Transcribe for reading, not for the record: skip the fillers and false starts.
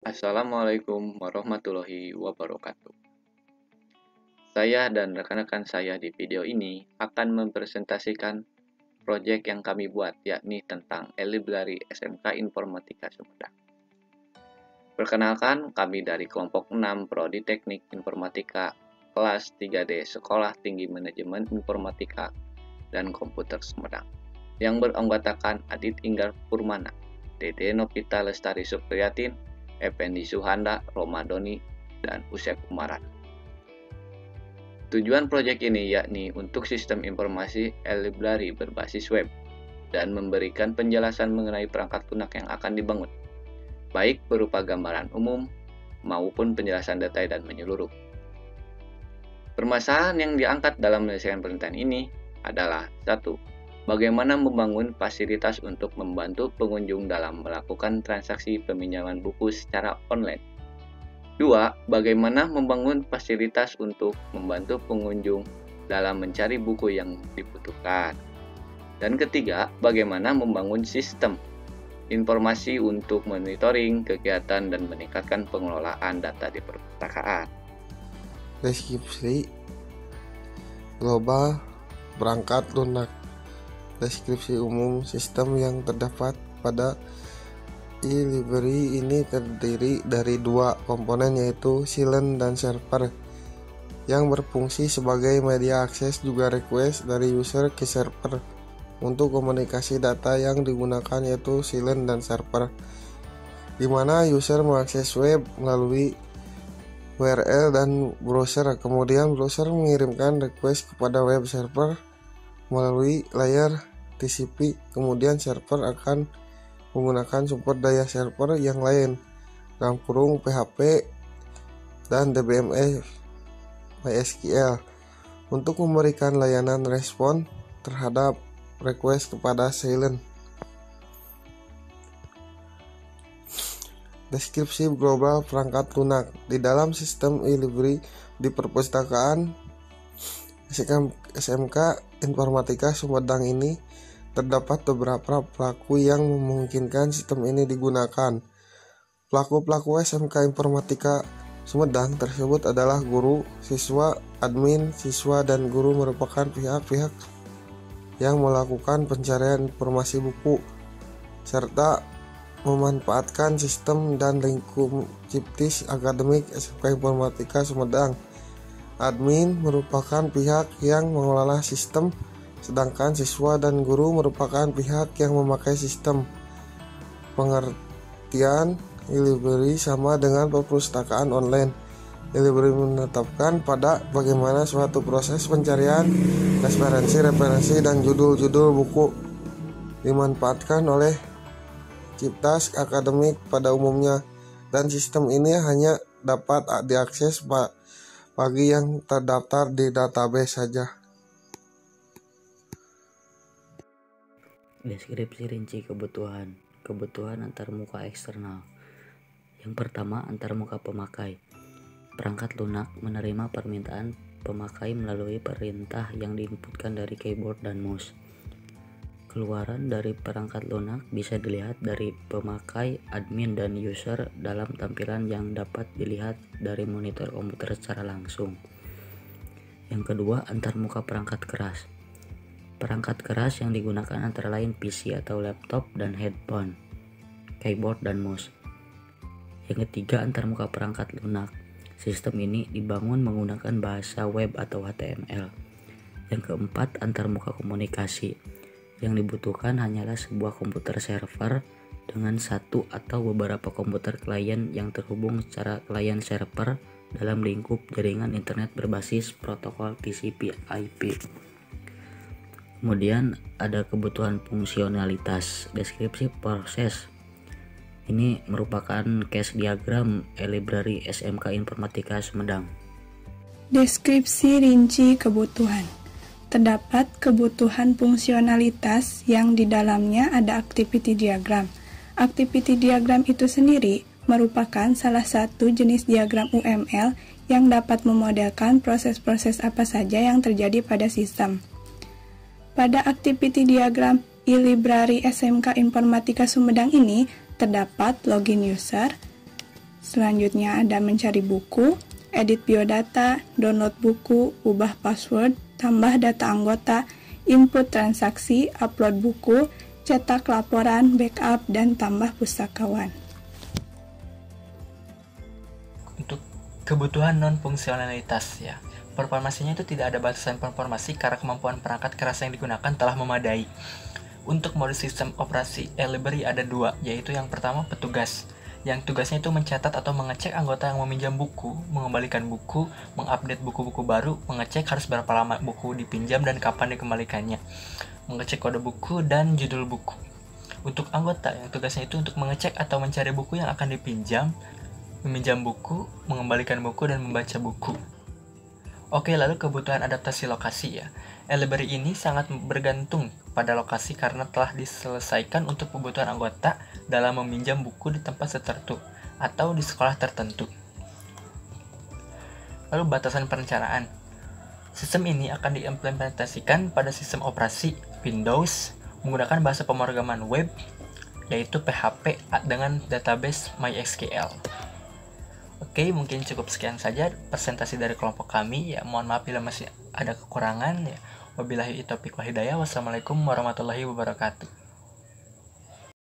Assalamualaikum warahmatullahi wabarakatuh. Saya dan rekan-rekan saya di video ini akan mempresentasikan proyek yang kami buat, yakni tentang e-library SMK Informatika Sumedang. Perkenalkan, kami dari kelompok 6 Prodi Teknik Informatika kelas 3D Sekolah Tinggi Manajemen Informatika dan Komputer Sumedang, yang beranggotakan Adit Inggar Purmana, Dede Novita Lestari Supriyatin, Effendi Suhanda, Romadoni, dan Usep Umaran. Tujuan proyek ini yakni untuk sistem informasi e-library berbasis web dan memberikan penjelasan mengenai perangkat lunak yang akan dibangun, baik berupa gambaran umum maupun penjelasan detail dan menyeluruh. Permasalahan yang diangkat dalam menyelesaikan perintahan ini adalah 1. Bagaimana membangun fasilitas untuk membantu pengunjung dalam melakukan transaksi peminjaman buku secara online. 2. Bagaimana membangun fasilitas untuk membantu pengunjung dalam mencari buku yang dibutuhkan. Dan ketiga, bagaimana membangun sistem informasi untuk monitoring kegiatan dan meningkatkan pengelolaan data di perpustakaan. Deskripsi global perangkat lunak. Deskripsi umum sistem yang terdapat pada e-library ini terdiri dari dua komponen, yaitu silent dan server, yang berfungsi sebagai media akses juga request dari user ke server. Untuk komunikasi data yang digunakan yaitu silent dan server, di mana user mengakses web melalui URL dan browser, kemudian browser mengirimkan request kepada web server melalui layar TCP, kemudian server akan menggunakan sumber daya server yang lain (PHP dan DBMS MySQL) untuk memberikan layanan respon terhadap request kepada silent. Deskripsi global perangkat lunak. Di dalam sistem e-library di perpustakaan SMK Informatika Sumedang ini terdapat beberapa pelaku yang memungkinkan sistem ini digunakan. Pelaku-pelaku SMK Informatika Sumedang tersebut adalah guru, siswa, admin, siswa, dan guru merupakan pihak-pihak yang melakukan pencarian informasi buku, serta memanfaatkan sistem dan lingkup Ciptis Akademik SMK Informatika Sumedang. Admin merupakan pihak yang mengelola sistem, sedangkan siswa dan guru merupakan pihak yang memakai sistem. Pengertian e-library sama dengan perpustakaan online. E-library menetapkan pada bagaimana suatu proses pencarian referensi, dan judul-judul buku dimanfaatkan oleh Ciptas Akademik pada umumnya, dan sistem ini hanya dapat diakses bagi yang terdaftar di database saja. Deskripsi rinci kebutuhan antarmuka eksternal. Yang pertama, antarmuka pemakai. Perangkat lunak menerima permintaan pemakai melalui perintah yang diinputkan dari keyboard dan mouse. Keluaran dari perangkat lunak bisa dilihat dari pemakai, admin, dan user dalam tampilan yang dapat dilihat dari monitor komputer secara langsung. Yang kedua, antarmuka perangkat keras. Perangkat keras yang digunakan antara lain PC atau laptop dan headphone, keyboard, dan mouse. Yang ketiga, antarmuka perangkat lunak. Sistem ini dibangun menggunakan bahasa web atau HTML. Yang keempat, antarmuka komunikasi. Yang dibutuhkan hanyalah sebuah komputer server dengan satu atau beberapa komputer klien yang terhubung secara klien server dalam lingkup jaringan internet berbasis protokol TCP/IP. Kemudian ada kebutuhan fungsionalitas. Deskripsi proses. Ini merupakan case diagram e-library SMK Informatika Sumedang. Deskripsi rinci kebutuhan. Terdapat kebutuhan fungsionalitas yang di dalamnya ada activity diagram. Activity diagram itu sendiri merupakan salah satu jenis diagram UML yang dapat memodelkan proses-proses apa saja yang terjadi pada sistem. Pada activity diagram e-library SMK Informatika Sumedang ini terdapat login user, Selanjutnya ada mencari buku, edit biodata, download buku, ubah password, tambah data anggota, input transaksi, upload buku, cetak laporan, backup, dan tambah pustakawan. Untuk kebutuhan non-fungsionalitas ya, performasinya itu tidak ada batasan performasi karena kemampuan perangkat keras yang digunakan telah memadai. Untuk mode sistem operasi e-library ada dua, yaitu yang pertama petugas, yang tugasnya itu mencatat atau mengecek anggota yang meminjam buku, mengembalikan buku, mengupdate buku-buku baru, mengecek harus berapa lama buku dipinjam dan kapan dikembalikannya, mengecek kode buku dan judul buku. Untuk anggota yang tugasnya itu untuk mengecek atau mencari buku yang akan dipinjam, meminjam buku, mengembalikan buku, dan membaca buku. Oke, lalu kebutuhan adaptasi lokasi ya. E-library ini sangat bergantung pada lokasi karena telah diselesaikan untuk kebutuhan anggota dalam meminjam buku di tempat tertentu atau di sekolah tertentu. Lalu batasan perencanaan. Sistem ini akan diimplementasikan pada sistem operasi Windows menggunakan bahasa pemrograman web yaitu PHP dengan database MySQL. Oke, mungkin cukup sekian saja presentasi dari kelompok kami ya. Mohon maaf bila masih ada kekurangan ya. Wabillahi taufiq wal hidayah. Wassalamualaikum warahmatullahi wabarakatuh.